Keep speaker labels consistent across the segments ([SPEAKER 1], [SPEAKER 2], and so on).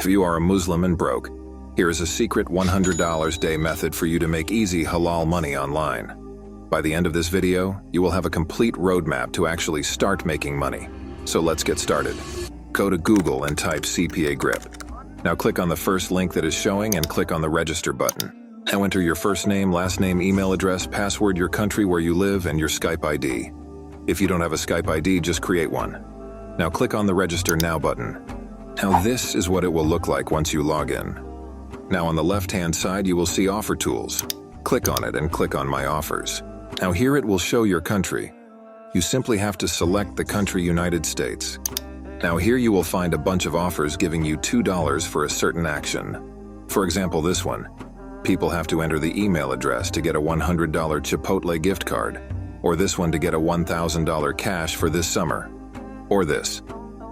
[SPEAKER 1] If you are a Muslim and broke, here is a secret $100 day method for you to make easy halal money online. By the end of this video, you will have a complete roadmap to actually start making money. So let's get started. Go to Google and type CPA grip. Now click on the first link that is showing and click on the register button. Now enter your first name, last name, email address, password, your country where you live, and your Skype ID. If you don't have a Skype ID, just create one. Now click on the register now button. Now this is what it will look like once you log in. Now on the left-hand side, you will see offer tools. Click on it and click on my offers. Now here it will show your country. You simply have to select the country United States. Now here you will find a bunch of offers giving you $2 for a certain action. For example, this one. People have to enter the email address to get a $100 Chipotle gift card. Or this one to get a $1,000 cash for this summer. Or this.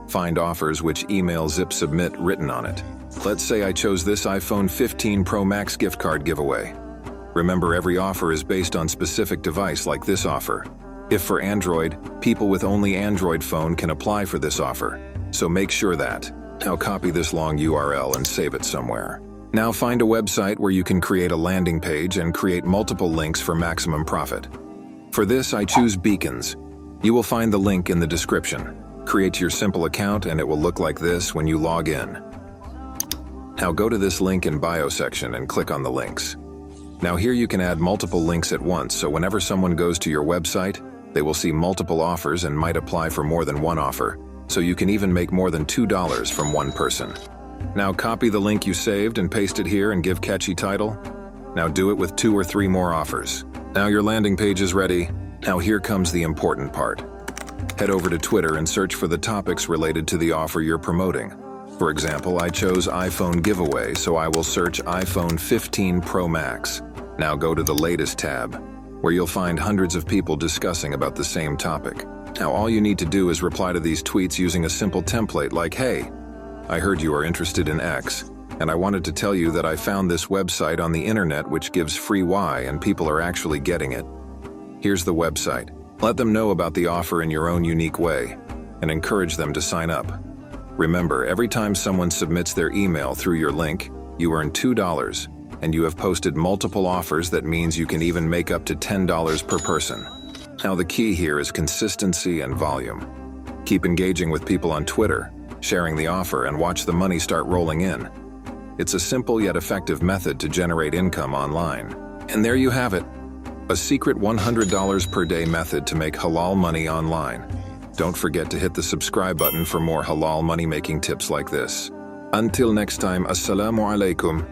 [SPEAKER 1] Find offers which email zip submit written on it. Let's say I chose this iPhone 15 Pro Max gift card giveaway. Remember, every offer is based on specific device like this offer. If for Android, people with only Android phone can apply for this offer. So make sure that. Now copy this long URL and save it somewhere. Now find a website where you can create a landing page and create multiple links for maximum profit. For this, I choose Beacons. You will find the link in the description. Create your simple account and it will look like this when you log in. Now go to this link in bio section and click on the links. Now here you can add multiple links at once, so whenever someone goes to your website, they will see multiple offers and might apply for more than one offer, so you can even make more than $2 from one person. Now copy the link you saved and paste it here and give catchy title. Now do it with 2 or 3 more offers. Now your landing page is ready. Now here comes the important part. Head over to Twitter and search for the topics related to the offer you're promoting. For example, I chose iPhone giveaway, so I will search iPhone 15 Pro Max. Now go to the latest tab, where you'll find hundreds of people discussing about the same topic. Now all you need to do is reply to these tweets using a simple template like, "Hey, I heard you are interested in X, and I wanted to tell you that I found this website on the internet which gives free Y and people are actually getting it. Here's the website." Let them know about the offer in your own unique way, and encourage them to sign up. Remember, every time someone submits their email through your link, you earn $2, and you have posted multiple offers. That means you can even make up to $10 per person. Now the key here is consistency and volume. Keep engaging with people on Twitter, sharing the offer, and watch the money start rolling in. It's a simple yet effective method to generate income online. And there you have it, a secret $100 per day method to make halal money online. Don't forget to hit the subscribe button for more halal money-making tips like this. Until next time, Assalamu alaikum.